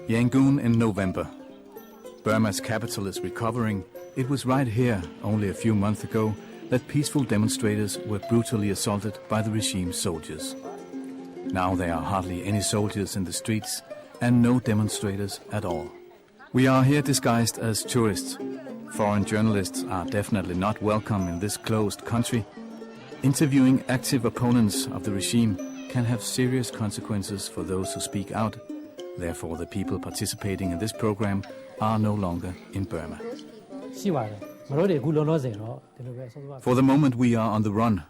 Yangon in November. Burma's capital is recovering. It was right here, only a few months ago, that peaceful demonstrators were brutally assaulted by the regime's soldiers. Now there are hardly any soldiers in the streets and no demonstrators at all. We are here disguised as tourists. Foreign journalists are definitely not welcome in this closed country. Interviewing active opponents of the regime can have serious consequences for those who speak out. Therefore, the people participating in this program are no longer in Burma. For the moment, we are on the run.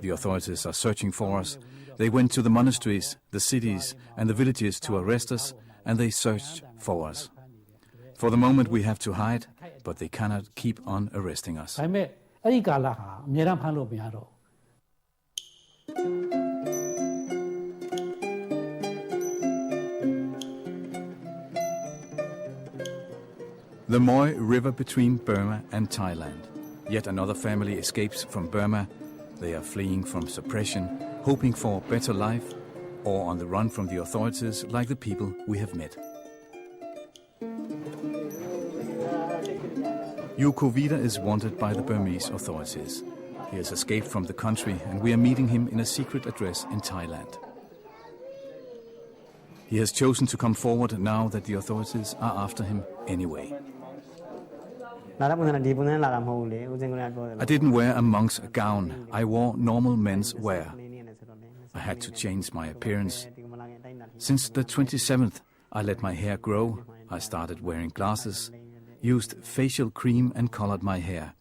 The authorities are searching for us. They went to the monasteries, the cities, and the villages to arrest us, and they searched for us. For the moment, we have to hide, but they cannot keep on arresting us. The Moy River between Burma and Thailand. Yet another family escapes from Burma. They are fleeing from suppression, hoping for a better life, or on the run from the authorities like the people we have met. Yuko Vida is wanted by the Burmese authorities. He has escaped from the country and we are meeting him in a secret address in Thailand. He has chosen to come forward now that the authorities are after him anyway. I didn't wear a monk's gown. I wore normal men's wear. I had to change my appearance. Since the 27th, I let my hair grow. I started wearing glasses, used facial cream and colored my hair.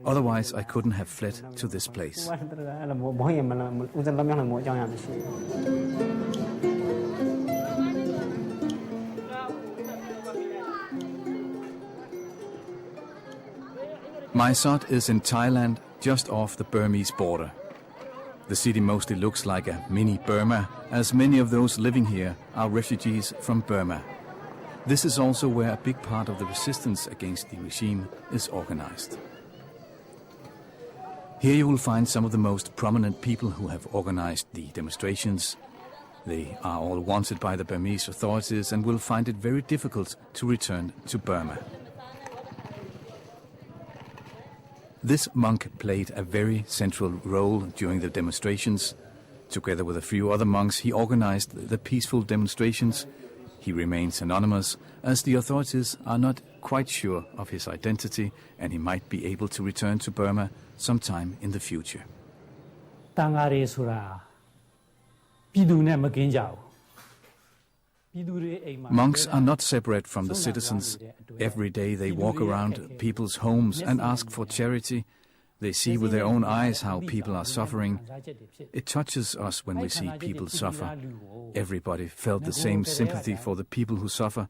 Otherwise, I couldn't have fled to this place. Mysot is in Thailand, just off the Burmese border. The city mostly looks like a mini Burma, as many of those living here are refugees from Burma. This is also where a big part of the resistance against the regime is organized. Here you will find some of the most prominent people who have organized the demonstrations. They are all wanted by the Burmese authorities and will find it very difficult to return to Burma. This monk played a very central role during the demonstrations. Together with a few other monks, he organized the peaceful demonstrations. He remains anonymous, as the authorities are not quite sure of his identity, and he might be able to return to Burma sometime in the future. Monks are not separate from the citizens. Every day they walk around people's homes and ask for charity. They see with their own eyes how people are suffering. It touches us when we see people suffer. Everybody felt the same sympathy for the people who suffer.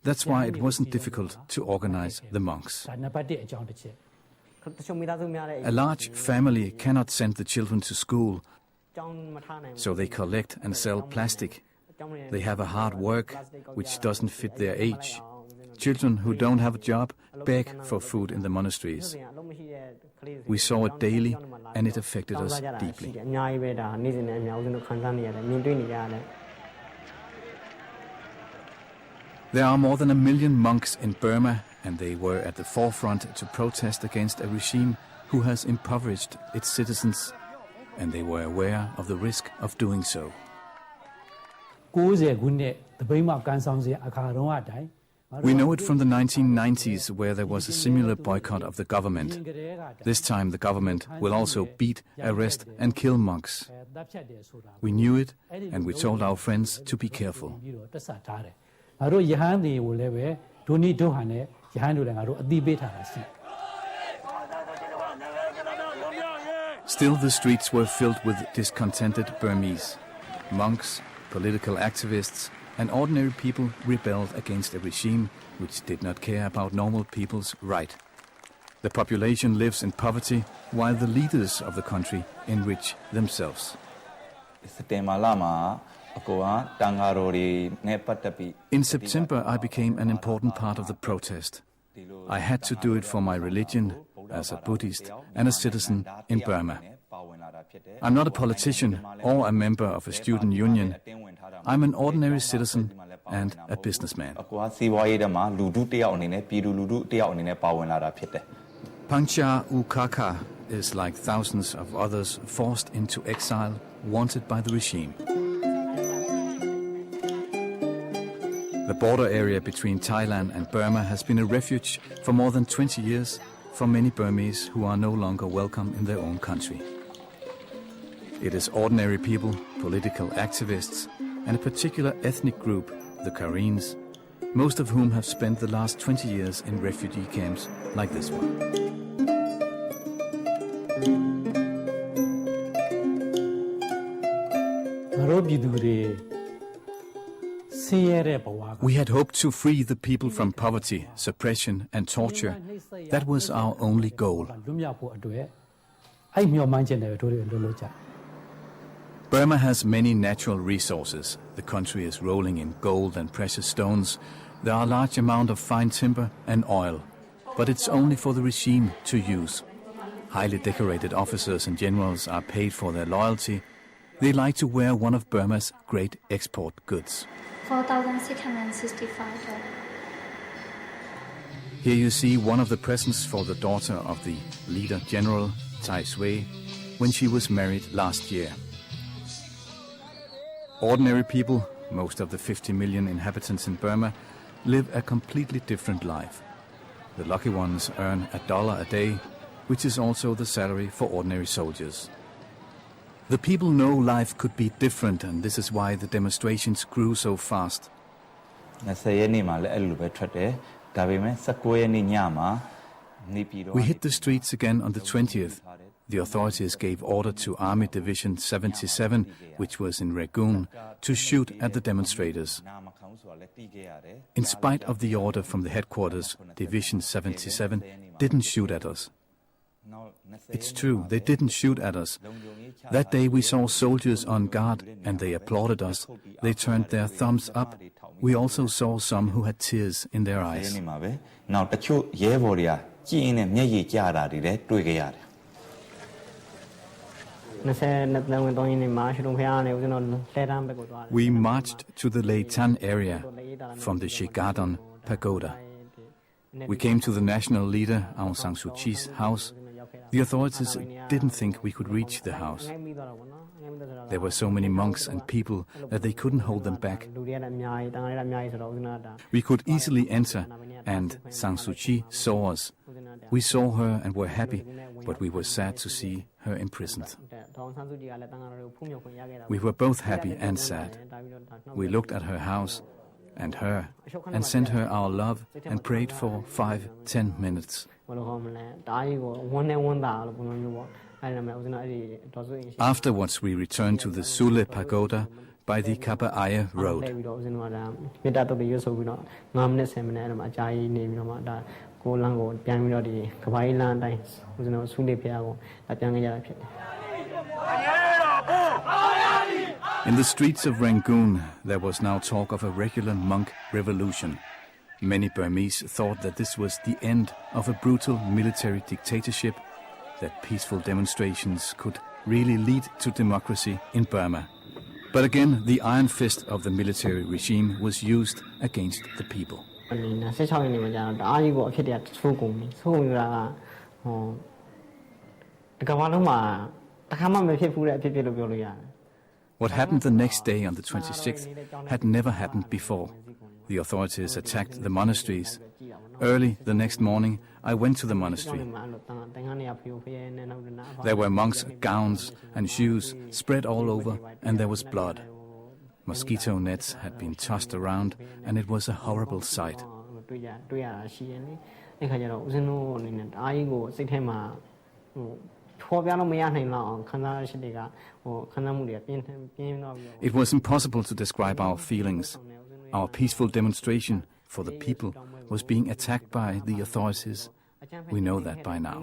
That's why it wasn't difficult to organize the monks. A large family cannot send the children to school, so they collect and sell plastic. They have a hard work which doesn't fit their age. Children who don't have a job beg for food in the monasteries. We saw it daily and it affected us deeply. There are more than 1 million monks in Burma, and they were at the forefront to protest against a regime who has impoverished its citizens, and they were aware of the risk of doing so. We know it from the 1990s, where there was a similar boycott of the government. This time the government will also beat, arrest and kill monks. We knew it, and we told our friends to be careful. Still, the streets were filled with discontented Burmese. Monks, political activists and ordinary people rebelled against a regime which did not care about normal people's right. The population lives in poverty while the leaders of the country enrich themselves. In September, I became an important part of the protest. I had to do it for my religion, as a Buddhist and a citizen in Burma. I'm not a politician or a member of a student union. I'm an ordinary citizen and a businessman. Pancha Ukaka is like thousands of others forced into exile, wanted by the regime. The border area between Thailand and Burma has been a refuge for more than 20 years for many Burmese who are no longer welcome in their own country. It is ordinary people, political activists, and a particular ethnic group, the Kareens, most of whom have spent the last 20 years in refugee camps like this one. We had hoped to free the people from poverty, suppression and torture. That was our only goal. Burma has many natural resources. The country is rolling in gold and precious stones. There are a large amount of fine timber and oil, but it's only for the regime to use. Highly decorated officers and generals are paid for their loyalty. They like to wear one of Burma's great export goods. $4,665. Here you see one of the presents for the daughter of the leader general, Tai Sui, when she was married last year. Ordinary people, most of the 50 million inhabitants in Burma, live a completely different life. The lucky ones earn $1 a day, which is also the salary for ordinary soldiers. The people know life could be different, and this is why the demonstrations grew so fast. We hit the streets again on the 20th. The authorities gave order to Army Division 77, which was in Rangoon, to shoot at the demonstrators. In spite of the order from the headquarters, Division 77 didn't shoot at us. It's true, they didn't shoot at us. That day we saw soldiers on guard and they applauded us. They turned their thumbs up. We also saw some who had tears in their eyes. We marched to the Lei Tan area from the Shigadon Pagoda. We came to the national leader Aung San Suu Kyi's house. The authorities didn't think we could reach the house. There were so many monks and people that they couldn't hold them back. We could easily enter, and San Suu Kyi saw us. We saw her and were happy, but we were sad to see her imprisoned. We were both happy and sad. We looked at her house and her, and sent her our love and prayed for 5-10 minutes. Afterwards we returned to the Sule Pagoda by the Kapa'aya Road. In the streets of Rangoon, there was now talk of a regular monk revolution. Many Burmese thought that this was the end of a brutal military dictatorship, that peaceful demonstrations could really lead to democracy in Burma. But again, the iron fist of the military regime was used against the people. What happened the next day on the 26th had never happened before. The authorities attacked the monasteries. Early the next morning, I went to the monastery. There were monks' gowns and shoes spread all over, and there was blood. Mosquito nets had been tossed around, and it was a horrible sight. It was impossible to describe our feelings. Our peaceful demonstration for the people was being attacked by the authorities. We know that by now.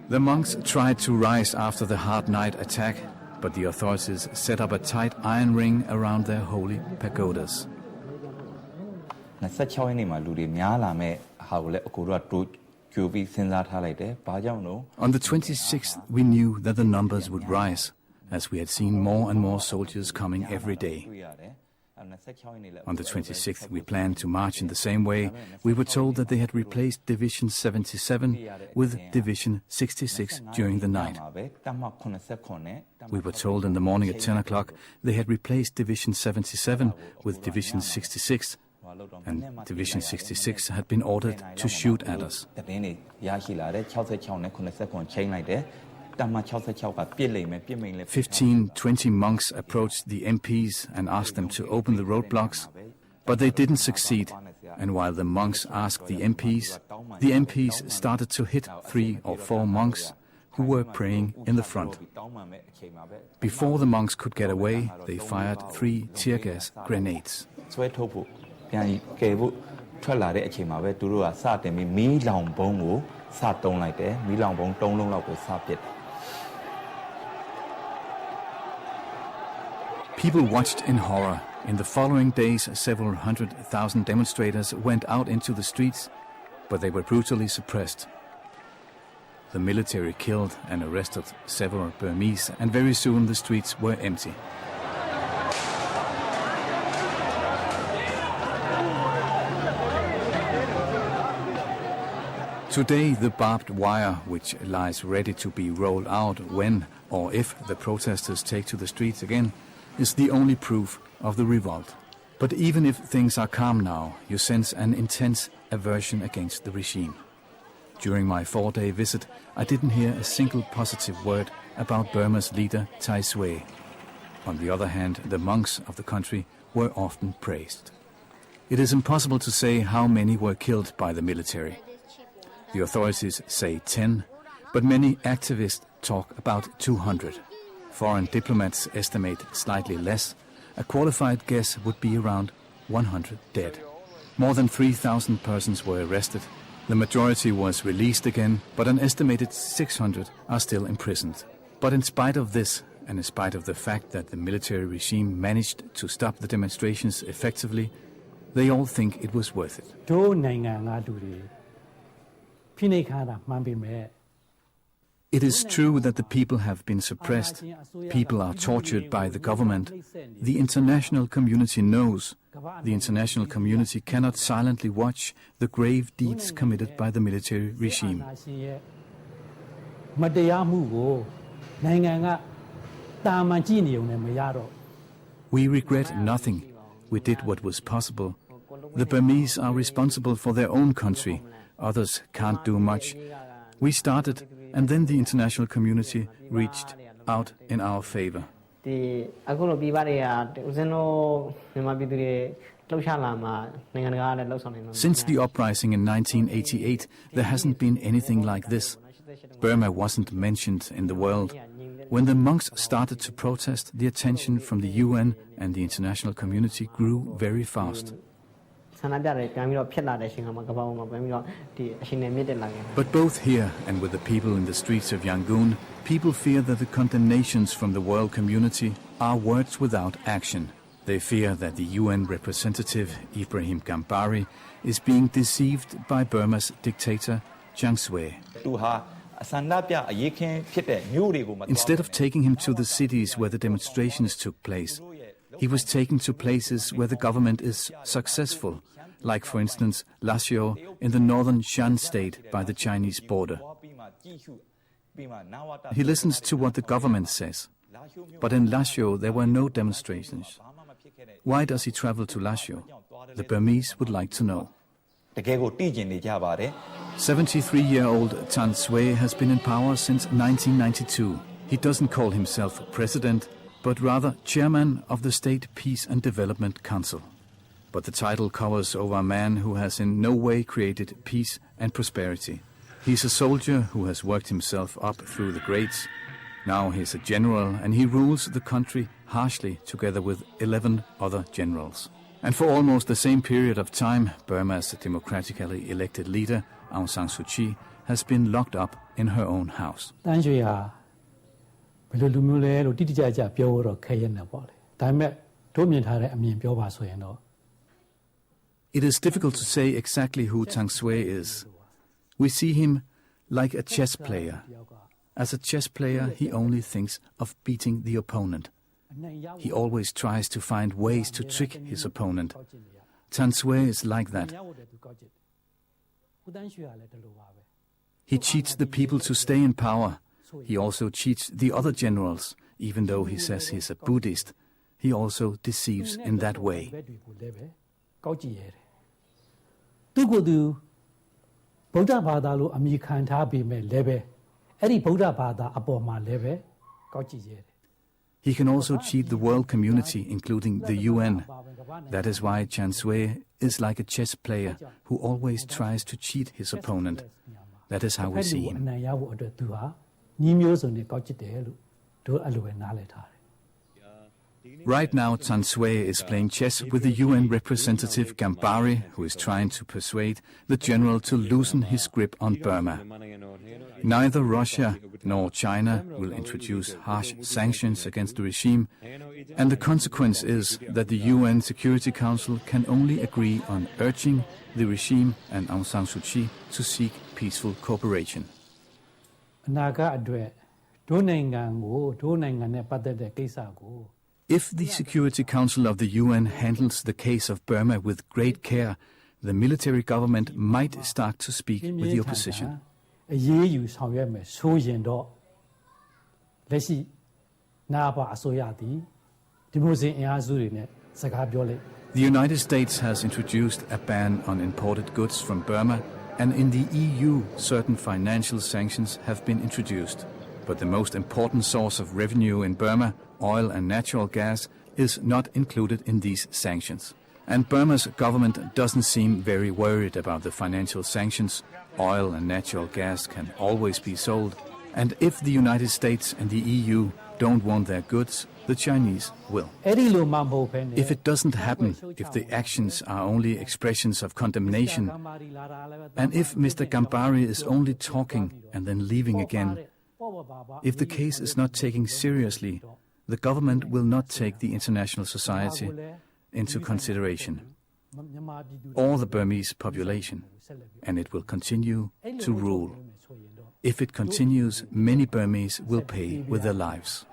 The monks tried to rise after the hard night attack, but the authorities set up a tight iron ring around their holy pagodas. On the 26th, we knew that the numbers would rise, as we had seen more and more soldiers coming every day. On the 26th, we planned to march in the same way. We were told that they had replaced Division 77 with Division 66 during the night. We were told in the morning at 10 o'clock they had replaced Division 77 with Division 66, and Division 66 had been ordered to shoot at us. 15-20 monks approached the MPs and asked them to open the roadblocks, but they didn't succeed, and while the monks asked the MPs started to hit 3 or 4 monks who were praying in the front. Before the monks could get away, they fired 3 tear gas grenades. People watched in horror. In the following days, several 100,000 demonstrators went out into the streets, but they were brutally suppressed. The military killed and arrested several Burmese, and very soon the streets were empty. Today, the barbed wire, which lies ready to be rolled out when or if the protesters take to the streets again, is the only proof of the revolt. But even if things are calm now, you sense an intense aversion against the regime. During my 4-day visit, I didn't hear a single positive word about Burma's leader, Tai Swe. On the other hand, the monks of the country were often praised. It is impossible to say how many were killed by the military. The authorities say 10, but many activists talk about 200. Foreign diplomats estimate slightly less. A qualified guess would be around 100 dead. More than 3,000 persons were arrested. The majority was released again, but an estimated 600 are still imprisoned. But in spite of this, and in spite of the fact that the military regime managed to stop the demonstrations effectively, they all think it was worth it. It is true that the people have been suppressed. People are tortured by the government. The international community knows. The international community cannot silently watch the grave deeds committed by the military regime. We regret nothing. We did what was possible. The Burmese are responsible for their own country. Others can't do much. We started, and then the international community reached out in our favor. Since the uprising in 1988, there hasn't been anything like this. Burma wasn't mentioned in the world. When the monks started to protest, the attention from the UN and the international community grew very fast. But both here and with the people in the streets of Yangon, people fear that the condemnations from the world community are words without action. They fear that the UN representative, Ibrahim Gambari, is being deceived by Burma's dictator, Chiang Sway. Instead of taking him to the cities where the demonstrations took place, he was taken to places where the government is successful, like, for instance, Lashio in the northern Shan state by the Chinese border. He listens to what the government says. But in Lashio, there were no demonstrations. Why does he travel to Lashio? The Burmese would like to know. 73-year-old Tan Swe has been in power since 1992. He doesn't call himself president, but rather chairman of the State Peace and Development Council. But the title covers over a man who has in no way created peace and prosperity. He's a soldier who has worked himself up through the grades. Now he's a general, and he rules the country harshly together with 11 other generals. And for almost the same period of time, Burma's democratically elected leader, Aung San Suu Kyi, has been locked up in her own house. It is difficult to say exactly who Tang Swe is. We see him like a chess player. As a chess player, he only thinks of beating the opponent. He always tries to find ways to trick his opponent. Than Shwe is like that. He cheats the people to stay in power. He also cheats the other generals. Even though he says he's a Buddhist, he also deceives in that way. He can also cheat the world community, including the UN. That is why Than Shwe is like a chess player who always tries to cheat his opponent. That is how we see him. Right now, Than Shwe is playing chess with the UN representative Gambari, who is trying to persuade the general to loosen his grip on Burma. Neither Russia nor China will introduce harsh sanctions against the regime, and the consequence is that the UN Security Council can only agree on urging the regime and Aung San Suu Kyi to seek peaceful cooperation. If the Security Council of the UN handles the case of Burma with great care, the military government might start to speak with the opposition. The United States has introduced a ban on imported goods from Burma, and in the EU certain financial sanctions have been introduced. But the most important source of revenue in Burma, oil and natural gas, is not included in these sanctions. And Burma's government doesn't seem very worried about the financial sanctions. Oil and natural gas can always be sold. And if the United States and the EU don't want their goods, the Chinese will. If it doesn't happen, if the actions are only expressions of condemnation, and if Mr. Gambari is only talking and then leaving again, if the case is not taken seriously, the government will not take the international society into consideration, or the Burmese population, and it will continue to rule. If it continues, many Burmese will pay with their lives.